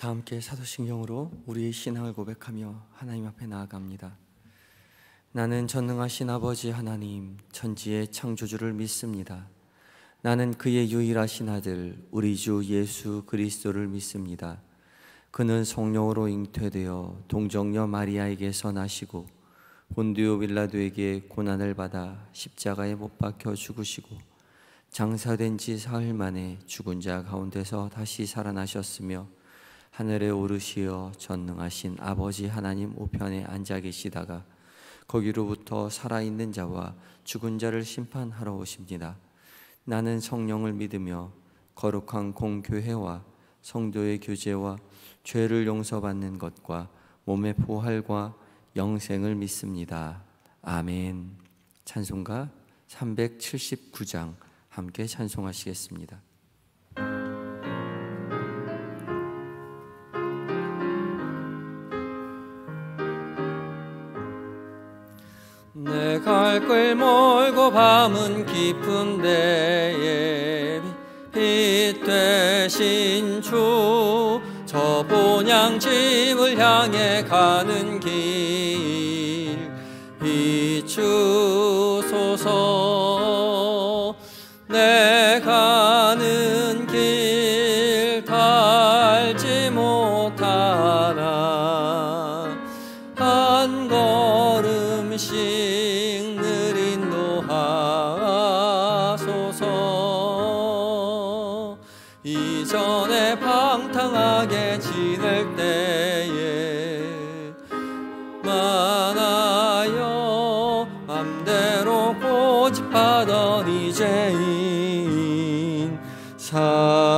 다 함께 사도신경으로 우리의 신앙을 고백하며 하나님 앞에 나아갑니다. 나는 전능하신 아버지 하나님, 천지의 창조주를 믿습니다. 나는 그의 유일하신 아들 우리 주 예수 그리스도를 믿습니다. 그는 성령으로 잉태되어 동정녀 마리아에게서 나시고 본디오 빌라도에게 고난을 받아 십자가에 못 박혀 죽으시고 장사된 지 사흘 만에 죽은 자 가운데서 다시 살아나셨으며 하늘에 오르시어 전능하신 아버지 하나님 우편에 앉아 계시다가 거기로부터 살아있는 자와 죽은 자를 심판하러 오십니다. 나는 성령을 믿으며 거룩한 공교회와 성도의 교제와 죄를 용서받는 것과 몸의 부활과 영생을 믿습니다. 아멘. 찬송가 379장 함께 찬송하시겠습니다. 내 갈 길 멀고 밤은 깊은 데에 빛 되신 주, 저 본향집을 향해 가는 길 비추소서. 내 가는 길 닳지 못하나 한 걸음씩 늘 인도하소서. 이전에 방탕하게 지낼 때에 만하여 맘대로 고집하던 이제인 사하소서.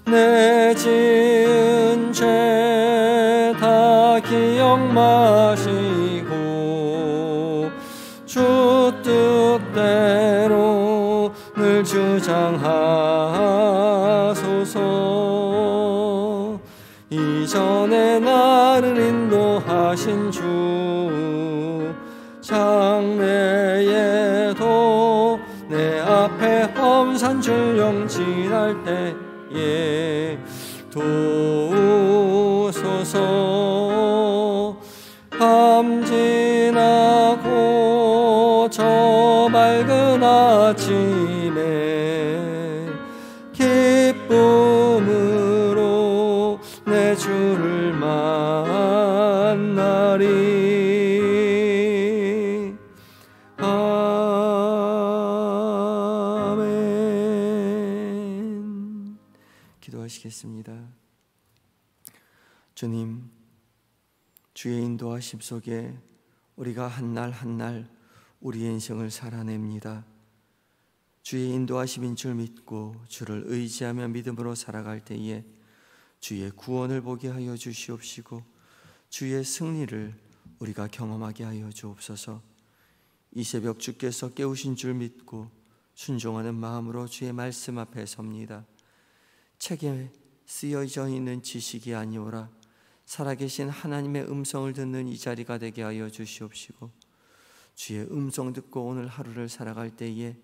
내 지은 죄 다 기억 마시고 주 뜻대로 늘 주장하소서. 이전에 나를 인도하신 주, 장래에도 내 앞에 험산 줄령 지날 때에 도우소서. 밤 지나고 저 맑은 아침에 기쁨으로 내 주를 만나리. 아멘. 기도하시겠습니다. 주님, 주의 인도하심 속에 우리가 한 날 한 날 우리의 인생을 살아냅니다. 주의 인도하심인 줄 믿고 주를 의지하며 믿음으로 살아갈 때에 주의 구원을 보게 하여 주시옵시고 주의 승리를 우리가 경험하게 하여 주옵소서. 이 새벽 주께서 깨우신 줄 믿고 순종하는 마음으로 주의 말씀 앞에 섭니다. 책에 쓰여져 있는 지식이 아니오라 살아계신 하나님의 음성을 듣는 이 자리가 되게 하여 주시옵시고 주의 음성 듣고 오늘 하루를 살아갈 때에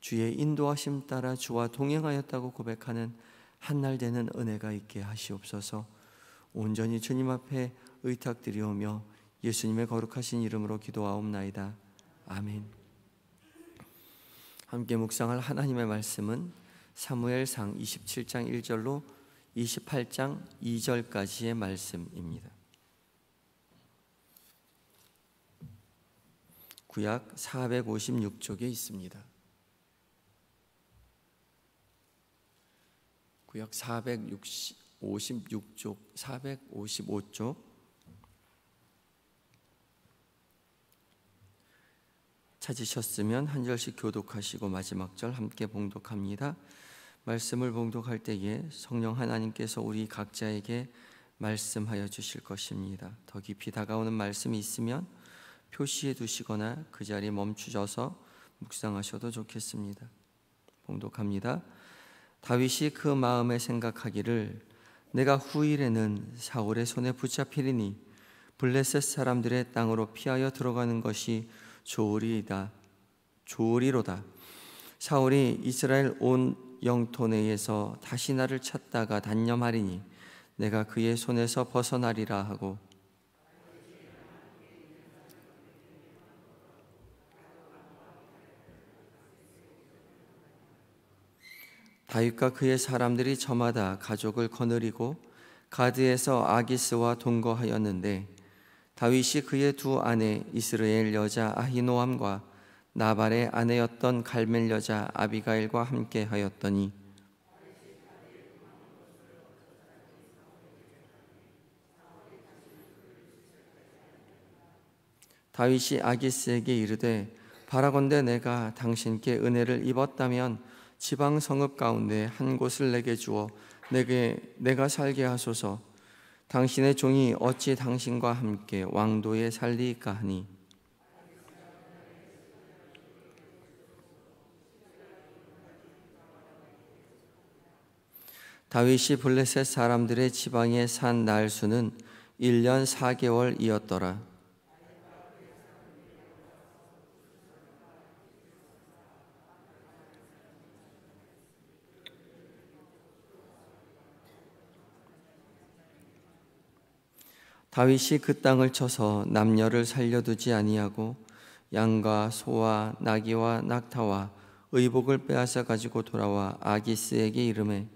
주의 인도하심 따라 주와 동행하였다고 고백하는 한날 되는 은혜가 있게 하시옵소서. 온전히 주님 앞에 의탁드리오며 예수님의 거룩하신 이름으로 기도하옵나이다. 아멘. 함께 묵상할 하나님의 말씀은 사무엘상 27장 1절로 28장 2절까지의 말씀입니다. 구약 456쪽에 있습니다. 구약 456쪽, 455쪽. 찾으셨으면 한 절씩 교독하시고 마지막 절 함께 봉독합니다. 말씀을 봉독할 때에 성령 하나님께서 우리 각자에게 말씀하여 주실 것입니다. 더 깊이 다가오는 말씀이 있으면 표시해 두시거나 그 자리에 멈추셔서 묵상하셔도 좋겠습니다. 봉독합니다. 다윗이 그 마음에 생각하기를 내가 후일에는 사울의 손에 붙잡히리니 블레셋 사람들의 땅으로 피하여 들어가는 것이 좋으리로다. 사울이 이스라엘 온 영토내에서 다시 나를 찾다가 단념하리니 내가 그의 손에서 벗어나리라 하고, 다윗과 그의 사람들이 저마다 가족을 거느리고 가드에서 아기스와 동거하였는데, 다윗이 그의 두 아내 이스라엘 여자 아히노암과 나발의 아내였던 갈멜 여자 아비가일과 함께 하였더니, 다윗이 아기스에게 이르되, 바라건대 내가 당신께 은혜를 입었다면 지방 성읍 가운데 한 곳을 내게 주어 내가 살게 하소서. 당신의 종이 어찌 당신과 함께 왕도에 살리이까 하니, 다윗이 블레셋 사람들의 지방에 산 날 수는 1년 4개월이었더라. 다윗이 그 땅을 쳐서 남녀를 살려두지 아니하고 양과 소와 나귀와 낙타와 의복을 빼앗아 가지고 돌아와 아기스에게 이르매,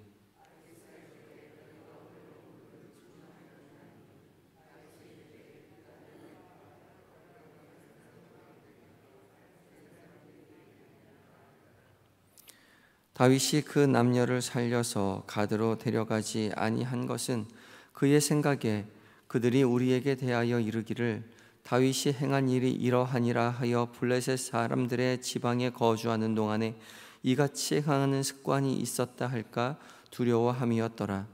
다윗이 그 남녀를 살려서 가드로 데려가지 아니한 것은 그의 생각에 그들이 우리에게 대하여 이르기를 다윗이 행한 일이 이러하니라 하여 블레셋 사람들의 지방에 거주하는 동안에 이같이 행하는 습관이 있었다 할까 두려워함이었더라.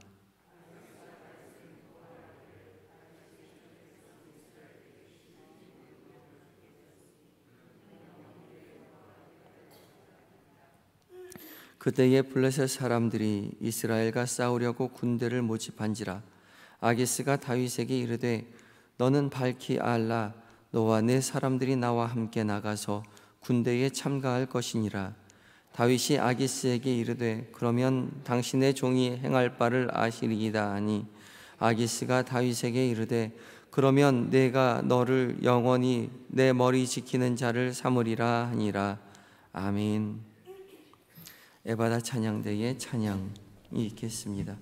그때에 블레셋 사람들이 이스라엘과 싸우려고 군대를 모집한지라. 아기스가 다윗에게 이르되, 너는 밝히 알라. 너와 내 사람들이 나와 함께 나가서 군대에 참가할 것이니라. 다윗이 아기스에게 이르되, 그러면 당신의 종이 행할 바를 아시리이다 하니, 아기스가 다윗에게 이르되, 그러면 내가 너를 영원히 내 머리 지키는 자를 삼으리라 하니라. 아멘. 에바다 찬양대의 찬양이 있겠습니다.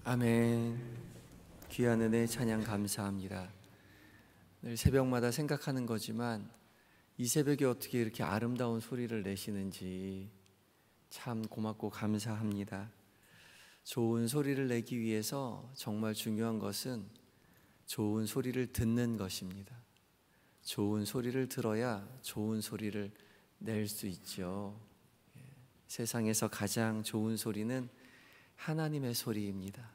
아멘. 귀한 은혜 찬양 감사합니다. 늘 새벽마다 생각하는 거지만 이 새벽에 어떻게 이렇게 아름다운 소리를 내시는지 참 고맙고 감사합니다. 좋은 소리를 내기 위해서 정말 중요한 것은 좋은 소리를 듣는 것입니다. 좋은 소리를 들어야 좋은 소리를 낼 수 있죠. 세상에서 가장 좋은 소리는 하나님의 소리입니다.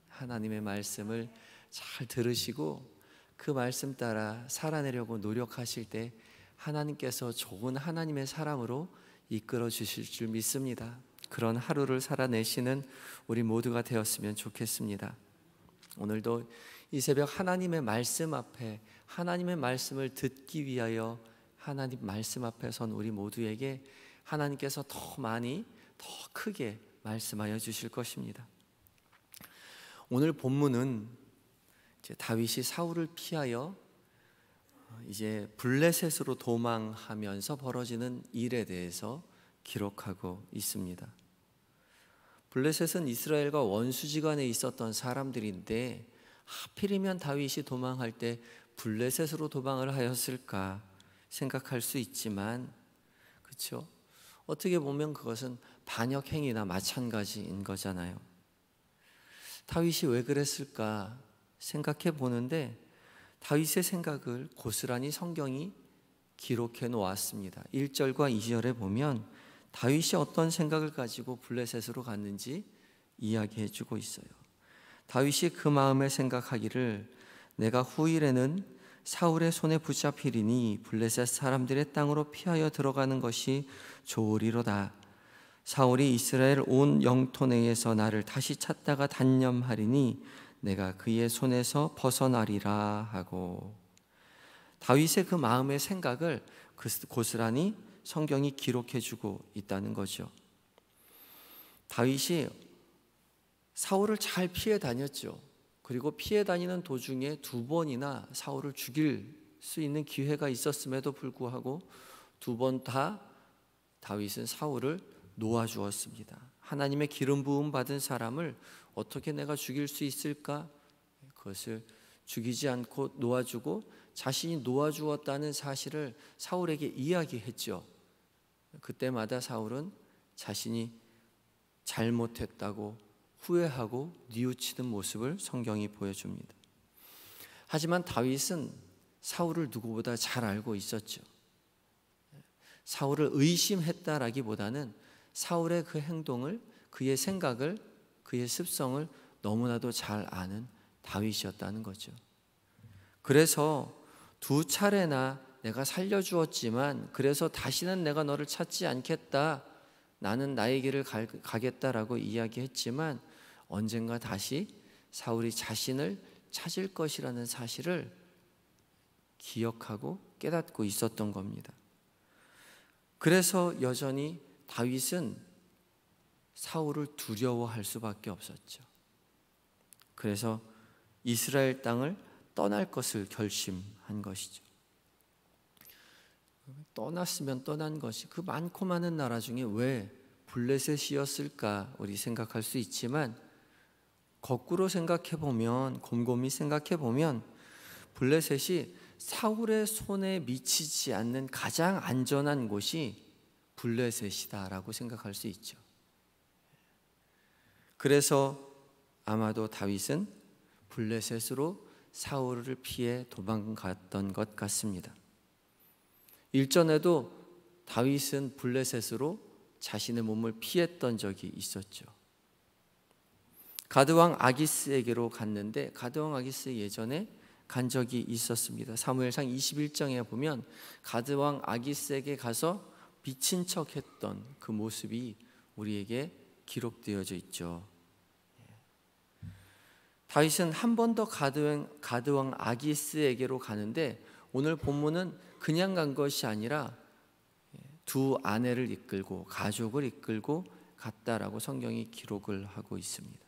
하나님의 말씀을 잘 들으시고 그 말씀 따라 살아내려고 노력하실 때 하나님께서 좋은 하나님의 사람으로 이끌어 주실 줄 믿습니다. 그런 하루를 살아내시는 우리 모두가 되었으면 좋겠습니다. 오늘도 이 새벽 하나님의 말씀 앞에 하나님의 말씀을 듣기 위하여 하나님 말씀 앞에 선 우리 모두에게 하나님께서 더 많이 더 크게 말씀하여 주실 것입니다. 오늘 본문은 이제 다윗이 사울을 피하여 이제 블레셋으로 도망하면서 벌어지는 일에 대해서 기록하고 있습니다. 블레셋은 이스라엘과 원수지간에 있었던 사람들인데 하필이면 다윗이 도망할 때 블레셋으로 도망을 하였을까 생각할 수 있지만, 그렇죠? 어떻게 보면 그것은 반역 행위나 마찬가지인 거잖아요. 다윗이 왜 그랬을까 생각해 보는데 다윗의 생각을 고스란히 성경이 기록해 놓았습니다. 1절과 2절에 보면 다윗이 어떤 생각을 가지고 블레셋으로 갔는지 이야기해 주고 있어요. 다윗이 그 마음에 생각하기를 내가 후일에는 사울의 손에 붙잡히리니 블레셋 사람들의 땅으로 피하여 들어가는 것이 좋으리로다. 사울이 이스라엘 온 영토 내에서 나를 다시 찾다가 단념하리니 내가 그의 손에서 벗어나리라 하고, 다윗의 그 마음의 생각을 고스란히 성경이 기록해 주고 있다는 거죠. 다윗이 사울을 잘 피해 다녔죠. 그리고 피해 다니는 도중에 2번이나 사울을 죽일 수 있는 기회가 있었음에도 불구하고 2번 다 다윗은 사울을 놓아주었습니다. 하나님의 기름 부음 받은 사람을 어떻게 내가 죽일 수 있을까? 그것을 죽이지 않고 놓아주고 자신이 놓아주었다는 사실을 사울에게 이야기했죠. 그때마다 사울은 자신이 잘못했다고 후회하고 뉘우치는 모습을 성경이 보여줍니다. 하지만 다윗은 사울을 누구보다 잘 알고 있었죠. 사울을 의심했다라기보다는 사울의 그 행동을, 그의 생각을, 그의 습성을 너무나도 잘 아는 다윗이었다는 거죠. 그래서 2차례나 내가 살려주었지만 그래서 다시는 내가 너를 찾지 않겠다, 나는 나의 길을 가겠다라고 이야기했지만 언젠가 다시 사울이 자신을 찾을 것이라는 사실을 기억하고 깨닫고 있었던 겁니다. 그래서 여전히 다윗은 사울을 두려워할 수밖에 없었죠. 그래서 이스라엘 땅을 떠날 것을 결심한 것이죠. 떠났으면 떠난 것이 그 많고 많은 나라 중에 왜 블레셋이었을까 우리 생각할 수 있지만, 거꾸로 생각해보면, 곰곰이 생각해보면 블레셋이 사울의 손에 미치지 않는 가장 안전한 곳이 블레셋이다라고 생각할 수 있죠. 그래서 아마도 다윗은 블레셋으로 사울을 피해 도망갔던 것 같습니다. 일전에도 다윗은 블레셋으로 자신의 몸을 피했던 적이 있었죠. 가드왕 아기스에게로 갔는데 가드왕 아기스 예전에 간 적이 있었습니다. 사무엘상 21장에 보면 가드왕 아기스에게 가서 미친 척했던 그 모습이 우리에게 기록되어져 있죠. 다윗은 한 번 더 가드왕 아기스에게로 가는데 오늘 본문은 그냥 간 것이 아니라 2 아내를 이끌고 가족을 이끌고 갔다라고 성경이 기록을 하고 있습니다.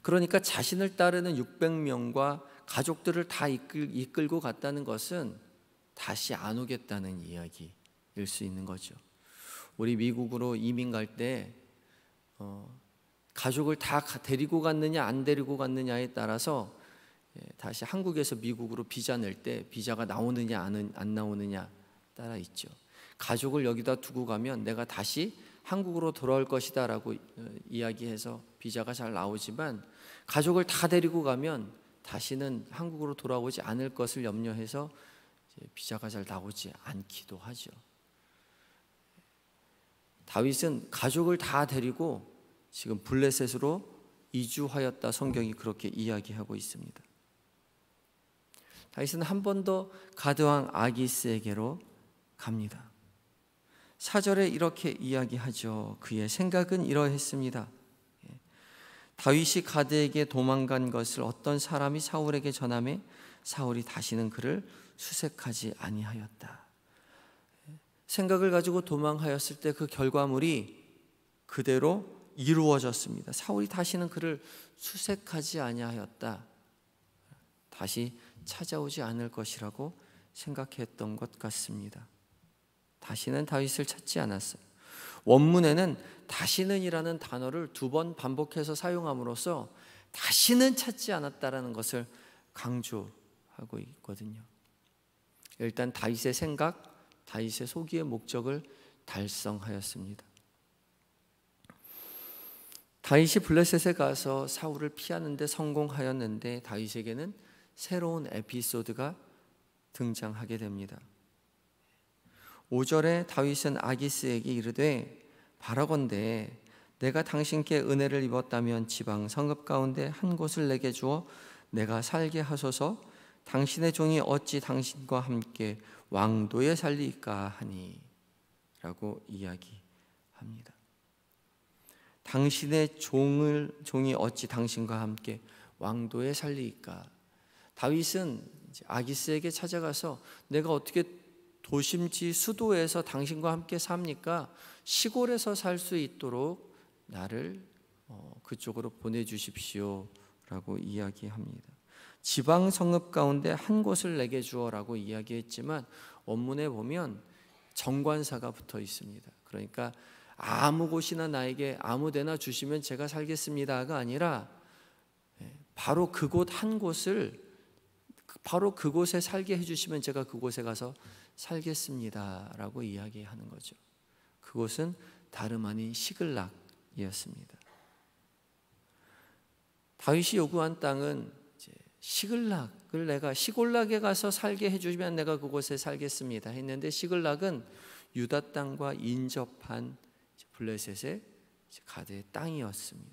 그러니까 자신을 따르는 600명과 가족들을 다 이끌고 갔다는 것은 다시 안 오겠다는 이야기일 수 있는 거죠. 우리 미국으로 이민 갈 때 가족을 다 데리고 갔느냐 안 데리고 갔느냐에 따라서 다시 한국에서 미국으로 비자 낼 때 비자가 나오느냐 안 나오느냐 따라 있죠. 가족을 여기다 두고 가면 내가 다시 한국으로 돌아올 것이다 라고 이야기해서 비자가 잘 나오지만, 가족을 다 데리고 가면 다시는 한국으로 돌아오지 않을 것을 염려해서 비자가 잘 나오지 않기도 하죠. 다윗은 가족을 다 데리고 지금 블레셋으로 이주하였다. 성경이 그렇게 이야기하고 있습니다. 다윗은 한 번 더 가드왕 아기스에게로 갑니다. 4절에 이렇게 이야기하죠. 그의 생각은 이러했습니다. 다윗이 가드에게 도망간 것을 어떤 사람이 사울에게 전하매 사울이 다시는 그를 수색하지 아니하였다. 생각을 가지고 도망하였을 때 그 결과물이 그대로 이루어졌습니다. 사울이 다시는 그를 수색하지 아니하였다. 다시 찾아오지 않을 것이라고 생각했던 것 같습니다. 다시는 다윗을 찾지 않았어요. 원문에는 다시는이라는 단어를 2번 반복해서 사용함으로써 다시는 찾지 않았다라는 것을 강조하고 있거든요. 일단 다윗의 생각, 다윗의 소기의 목적을 달성하였습니다. 다윗이 블레셋에 가서 사울을 피하는 데 성공하였는데 다윗에게는 새로운 에피소드가 등장하게 됩니다. 5절에 다윗은 아기스에게 이르되 바라건대 내가 당신께 은혜를 입었다면 지방 성읍 가운데 한 곳을 내게 주어 내가 살게 하소서. 당신의 종이 어찌 당신과 함께 왕도에 살리까 하니 라고 이야기합니다. 당신의 종이 어찌 당신과 함께 왕도에 살리까. 다윗은 아기스에게 찾아가서 내가 어떻게 도심지 수도에서 당신과 함께 삽니까? 시골에서 살 수 있도록 나를 그쪽으로 보내주십시오 라고 이야기합니다. 지방 성읍 가운데 한 곳을 내게 주어라고 이야기했지만 원문에 보면 정관사가 붙어 있습니다. 그러니까 아무 곳이나 나에게 아무 데나 주시면 제가 살겠습니다가 아니라 바로 그곳 한 곳을 바로 그곳에 살게 해주시면 제가 그곳에 가서 살겠습니다라고 이야기하는 거죠. 그곳은 다름 아닌 시글락이었습니다. 다윗이 요구한 땅은 시글락을 내가 시골락에 가서 살게 해주시면 내가 그곳에 살겠습니다 했는데 시글락은 유다 땅과 인접한 블레셋의 가드의 땅이었습니다.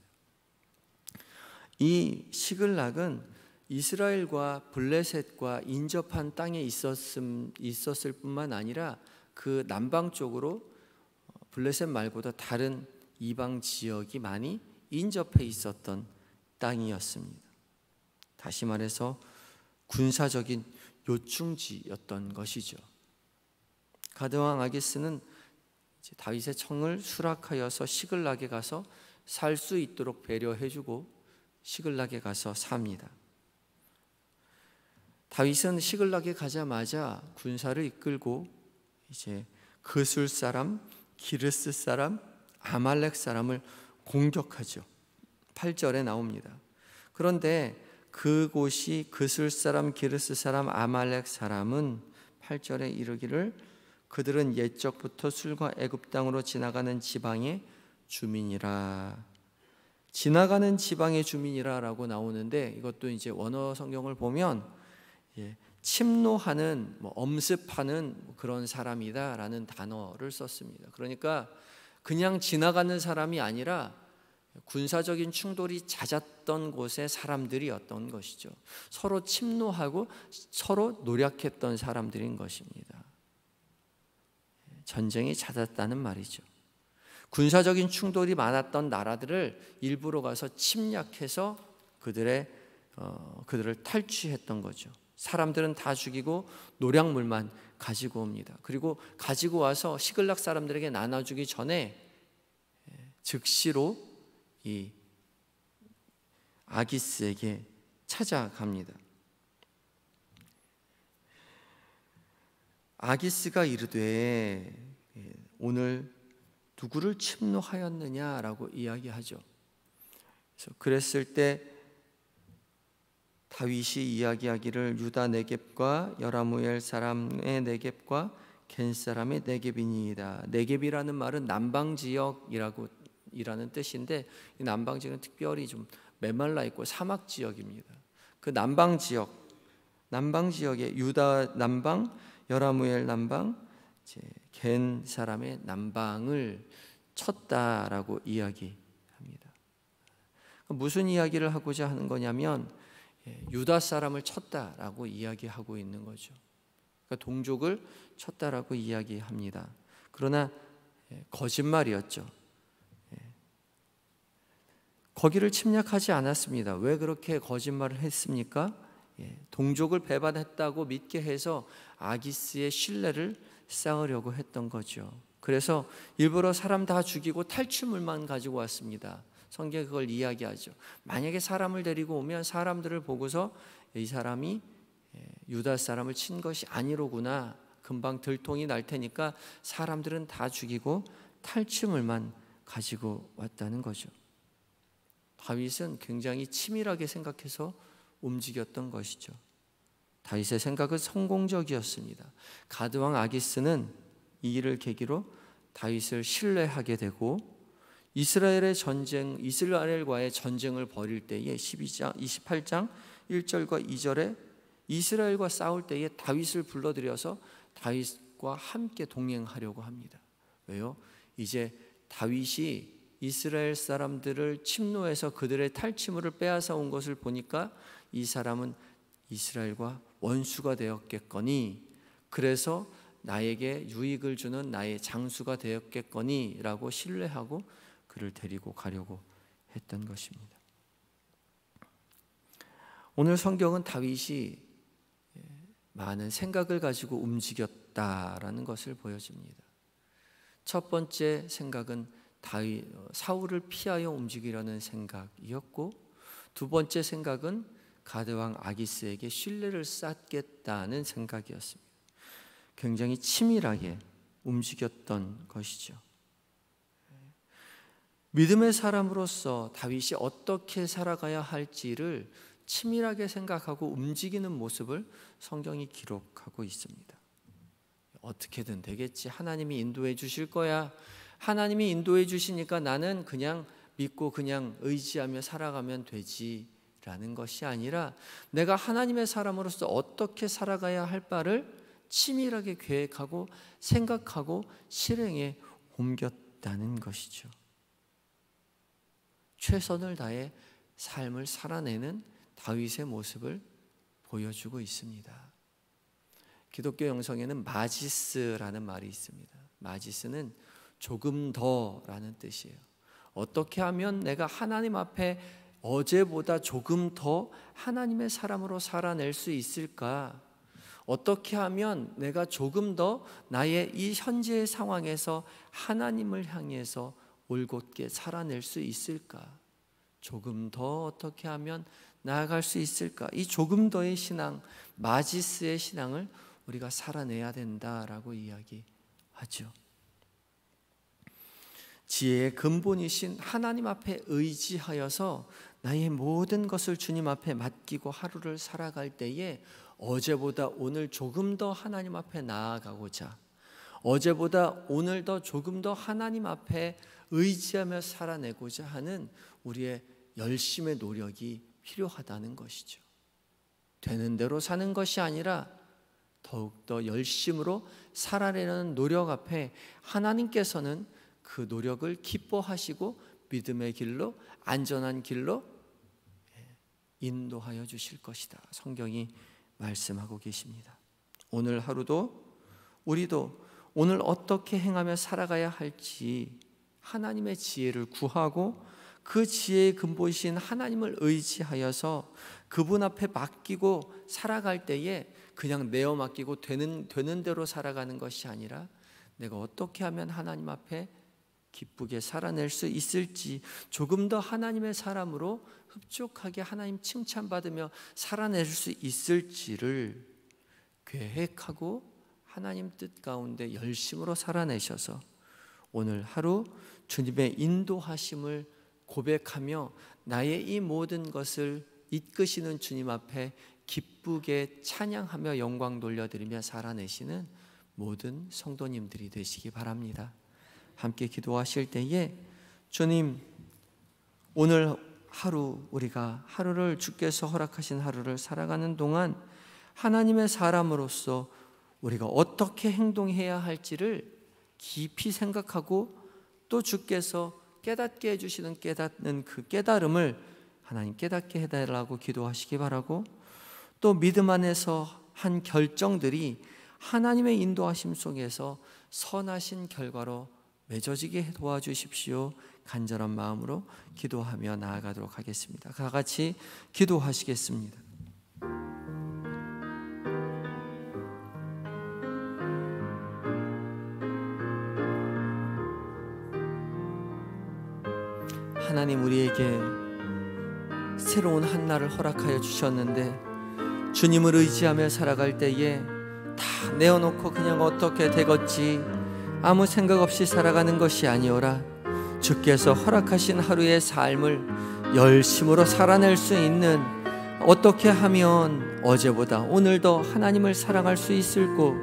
이 시글락은 이스라엘과 블레셋과 인접한 땅에 있었을 뿐만 아니라 그 남방 쪽으로 블레셋 말고도 다른 이방 지역이 많이 인접해 있었던 땅이었습니다. 다시 말해서 군사적인 요충지였던 것이죠. 가드왕 아기스는 다윗의 청을 수락하여서 시글락에 가서 살 수 있도록 배려해주고 시글락에 가서 삽니다. 다윗은 시글락에 가자마자 군사를 이끌고 이제 그술 사람, 기르스 사람, 아말렉 사람을 공격하죠. 8절에 나옵니다. 그런데 그곳이 그술 사람, 기르스 사람, 아말렉 사람은 8절에 이르기를 그들은 옛적부터 술과 애굽 땅으로 지나가는 지방의 주민이라. 지나가는 지방의 주민이라라고 나오는데 이것도 이제 원어 성경을 보면 침노하는 엄습하는 그런 사람이다라는 단어를 썼습니다. 그러니까 그냥 지나가는 사람이 아니라 군사적인 충돌이 잦았던 곳의 사람들이었던 것이죠. 서로 침노하고 서로 노략했던 사람들인 것입니다. 전쟁이 잦았다는 말이죠. 군사적인 충돌이 많았던 나라들을 일부러 가서 침략해서 그들을 탈취했던 거죠. 사람들은 다 죽이고 노략물만 가지고 옵니다. 그리고 가지고 와서 시글락 사람들에게 나눠주기 전에 즉시로 이 아기스에게 찾아갑니다. 아기스가 이르되 오늘 누구를 침노하였느냐라고 이야기하죠. 그랬을 때 다윗이 이야기하기를 유다 네겝과 여라무엘 사람의 네겝과 겐 사람의 네겝이니이다. 네겝이라는 말은 남방 지역이라는 뜻인데 이 남방 지역은 특별히 좀 메말라 있고 사막 지역입니다. 그 남방 지역의 유다 남방, 여라무엘 남방, 겐 사람의 남방을 쳤다라고 이야기합니다. 무슨 이야기를 하고자 하는 거냐면 유다 사람을 쳤다라고 이야기하고 있는 거죠. 그러니까 동족을 쳤다라고 이야기합니다. 그러나 거짓말이었죠. 거기를 침략하지 않았습니다. 왜 그렇게 거짓말을 했습니까? 동족을 배반했다고 믿게 해서 아기스의 신뢰를 쌓으려고 했던 거죠. 그래서 일부러 사람 다 죽이고 탈취물만 가지고 왔습니다. 성경에 그걸 이야기하죠. 만약에 사람을 데리고 오면 사람들을 보고서 이 사람이 유다 사람을 친 것이 아니로구나, 금방 들통이 날 테니까 사람들은 다 죽이고 탈취물만 가지고 왔다는 거죠. 다윗은 굉장히 치밀하게 생각해서 움직였던 것이죠. 다윗의 생각은 성공적이었습니다. 가드왕 아기스는 이 일을 계기로 다윗을 신뢰하게 되고 이스라엘과의 전쟁을 벌일 때에 28장 1절과 2절에 이스라엘과 싸울 때에 다윗을 불러들여서 다윗과 함께 동행하려고 합니다. 왜요? 이제 다윗이 이스라엘 사람들을 침노해서 그들의 탈취물을 빼앗아 온 것을 보니까 이 사람은 이스라엘과 원수가 되었겠거니, 그래서 나에게 유익을 주는 나의 장수가 되었겠거니 라고 신뢰하고 그를 데리고 가려고 했던 것입니다. 오늘 성경은 다윗이 많은 생각을 가지고 움직였다라는 것을 보여줍니다. 첫 번째 생각은 사울을 피하여 움직이려는 생각이었고, 두 번째 생각은 가드왕 아기스에게 신뢰를 쌓겠다는 생각이었습니다. 굉장히 치밀하게 움직였던 것이죠. 믿음의 사람으로서 다윗이 어떻게 살아가야 할지를 치밀하게 생각하고 움직이는 모습을 성경이 기록하고 있습니다. 어떻게든 되겠지, 하나님이 인도해 주실 거야, 하나님이 인도해 주시니까 나는 그냥 믿고 그냥 의지하며 살아가면 되지 라는 것이 아니라 내가 하나님의 사람으로서 어떻게 살아가야 할 바를 치밀하게 계획하고 생각하고 실행에 옮겼다는 것이죠. 최선을 다해 삶을 살아내는 다윗의 모습을 보여주고 있습니다. 기독교 영성에는 마지스라는 말이 있습니다. 마지스는 조금 더라는 뜻이에요. 어떻게 하면 내가 하나님 앞에 어제보다 조금 더 하나님의 사람으로 살아낼 수 있을까? 어떻게 하면 내가 조금 더 나의 이 현재의 상황에서 하나님을 향해서 올곧게 살아낼 수 있을까? 조금 더 어떻게 하면 나아갈 수 있을까? 이 조금 더의 신앙, 마지스의 신앙을 우리가 살아내야 된다라고 이야기하죠. 지혜의 근본이신 하나님 앞에 의지하여서 나의 모든 것을 주님 앞에 맡기고 하루를 살아갈 때에 어제보다 오늘 조금 더 하나님 앞에 나아가고자, 어제보다 오늘 더 조금 더 하나님 앞에 의지하며 살아내고자 하는 우리의 열심의 노력이 필요하다는 것이죠. 되는 대로 사는 것이 아니라 더욱더 열심으로 살아내는 노력 앞에 하나님께서는 그 노력을 기뻐하시고 믿음의 길로, 안전한 길로 인도하여 주실 것이다. 성경이 말씀하고 계십니다. 오늘 하루도 우리도 오늘 어떻게 행하며 살아가야 할지 하나님의 지혜를 구하고 그 지혜의 근본이신 하나님을 의지하여서 그분 앞에 맡기고 살아갈 때에 그냥 내어 맡기고 되는 대로 살아가는 것이 아니라 내가 어떻게 하면 하나님 앞에 기쁘게 살아낼 수 있을지, 조금 더 하나님의 사람으로 흡족하게 하나님 칭찬받으며 살아낼 수 있을지를 계획하고 하나님 뜻 가운데 열심으로 살아내셔서 오늘 하루 주님의 인도하심을 고백하며 나의 이 모든 것을 이끄시는 주님 앞에 기쁘게 찬양하며 영광 돌려드리며 살아내시는 모든 성도님들이 되시기 바랍니다. 함께 기도하실 때에 주님, 오늘 우리가 하루를 주께서 허락하신 하루를 살아가는 동안 하나님의 사람으로서 우리가 어떻게 행동해야 할지를 깊이 생각하고 또 주께서 깨닫게 해주시는 깨닫는 그 깨달음을 하나님 깨닫게 해달라고 기도하시기 바라고, 또 믿음 안에서 한 결정들이 하나님의 인도하심 속에서 선하신 결과로 맺어지게 도와주십시오. 간절한 마음으로 기도하며 나아가도록 하겠습니다. 다 같이 기도하시겠습니다. 하나님, 우리에게 새로운 한 날을 허락하여 주셨는데 주님을 의지하며 살아갈 때에 다 내어놓고 그냥 어떻게 되겠지 아무 생각 없이 살아가는 것이 아니오라. 주께서 허락하신 하루의 삶을 열심으로 살아낼 수 있는, 어떻게 하면 어제보다 오늘 더 하나님을 사랑할 수 있을고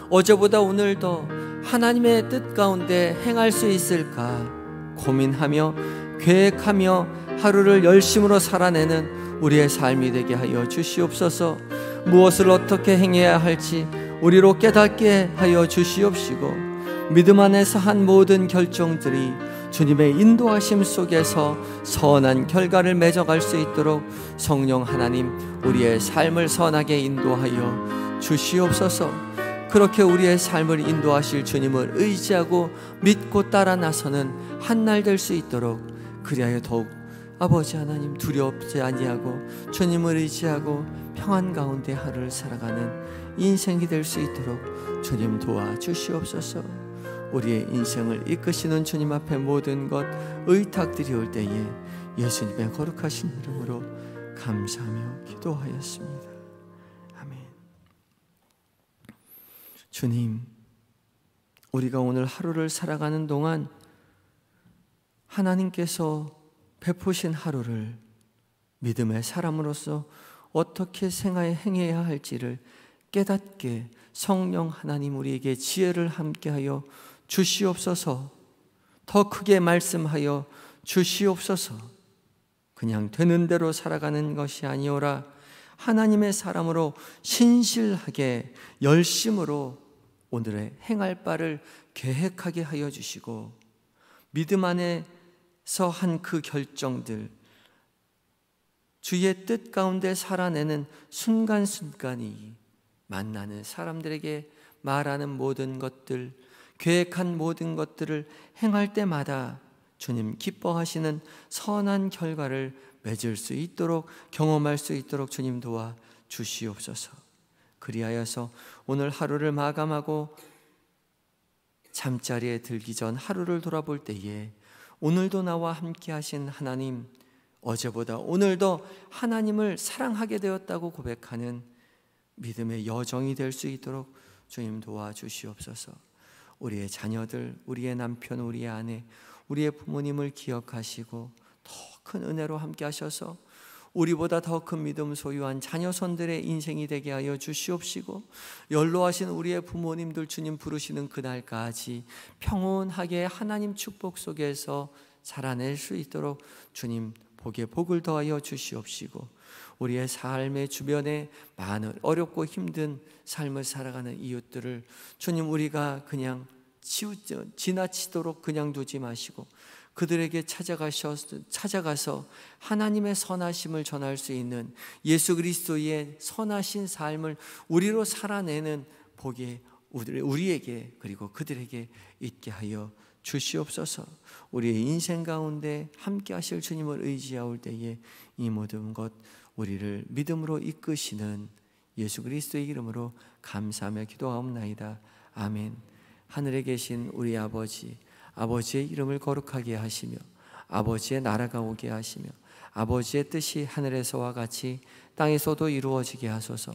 어제보다 오늘 더 하나님의 뜻 가운데 행할 수 있을까 고민하며 계획하며 하루를 열심으로 살아내는 우리의 삶이 되게 하여 주시옵소서. 무엇을 어떻게 행해야 할지 우리로 깨닫게 하여 주시옵시고, 믿음 안에서 한 모든 결정들이 주님의 인도하심 속에서 선한 결과를 맺어갈 수 있도록 성령 하나님, 우리의 삶을 선하게 인도하여 주시옵소서. 그렇게 우리의 삶을 인도하실 주님을 의지하고 믿고 따라 나서는 한 날 될 수 있도록, 그리하여 더욱 아버지 하나님 두렵지 아니하고 주님을 의지하고 평안 가운데 하루를 살아가는 인생이 될 수 있도록 주님 도와주시옵소서. 우리의 인생을 이끄시는 주님 앞에 모든 것 의탁드리올 때에 예수님의 거룩하신 이름으로 감사하며 기도하였습니다. 아멘. 주님, 우리가 오늘 하루를 살아가는 동안 하나님께서 베푸신 하루를 믿음의 사람으로서 어떻게 행해야 할지를 깨닫게 성령 하나님 우리에게 지혜를 함께하여 주시옵소서. 더 크게 말씀하여 주시옵소서. 그냥 되는 대로 살아가는 것이 아니오라. 하나님의 사람으로 신실하게 열심으로 오늘의 행할 바를 계획하게 하여 주시고, 믿음 안에서 한 그 결정들, 주의 뜻 가운데 살아내는 순간순간이 만나는 사람들에게 말하는 모든 것들, 계획한 모든 것들을 행할 때마다 주님 기뻐하시는 선한 결과를 맺을 수 있도록, 경험할 수 있도록 주님 도와 주시옵소서. 그리하여서 오늘 하루를 마감하고 잠자리에 들기 전 하루를 돌아볼 때에 오늘도 나와 함께 하신 하나님, 어제보다 오늘 더 하나님을 사랑하게 되었다고 고백하는 믿음의 여정이 될 수 있도록 주님 도와주시옵소서. 우리의 자녀들, 우리의 남편, 우리의 아내, 우리의 부모님을 기억하시고 더 큰 은혜로 함께 하셔서 우리보다 더 큰 믿음 소유한 자녀손들의 인생이 되게 하여 주시옵시고, 연로하신 우리의 부모님들 주님 부르시는 그날까지 평온하게 하나님 축복 속에서 살아낼 수 있도록 주님 복에 복을 더하여 주시옵시고, 우리의 삶의 주변에 많은 어렵고 힘든 삶을 살아가는 이웃들을 주님 우리가 그냥 지나치도록 그냥 두지 마시고 그들에게 찾아가서 하나님의 선하심을 전할 수 있는 예수 그리스도의 선하신 삶을 우리로 살아내는 복이 우리에게 그리고 그들에게 있게 하여 주시옵소서. 우리의 인생 가운데 함께 하실 주님을 의지하올 때에 이 모든 것 우리를 믿음으로 이끄시는 예수 그리스도의 이름으로 감사하며 기도하옵나이다. 아멘. 하늘에 계신 우리 아버지, 아버지의 이름을 거룩하게 하시며 아버지의 나라가 오게 하시며 아버지의 뜻이 하늘에서와 같이 땅에서도 이루어지게 하소서.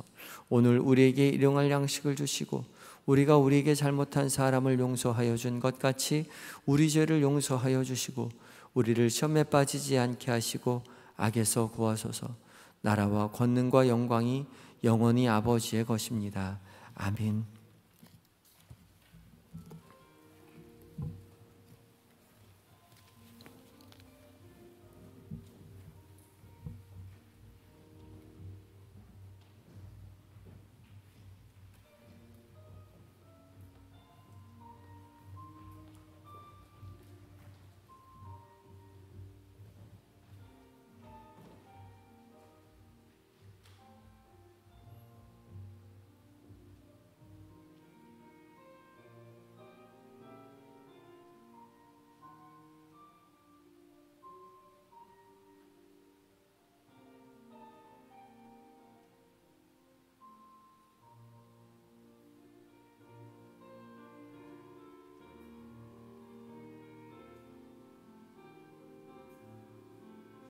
오늘 우리에게 일용할 양식을 주시고 우리가 우리에게 잘못한 사람을 용서하여 준 것 같이 우리 죄를 용서하여 주시고 우리를 시험에 빠지지 않게 하시고 악에서 구하소서. 나라와 권능과 영광이 영원히 아버지의 것입니다. 아멘.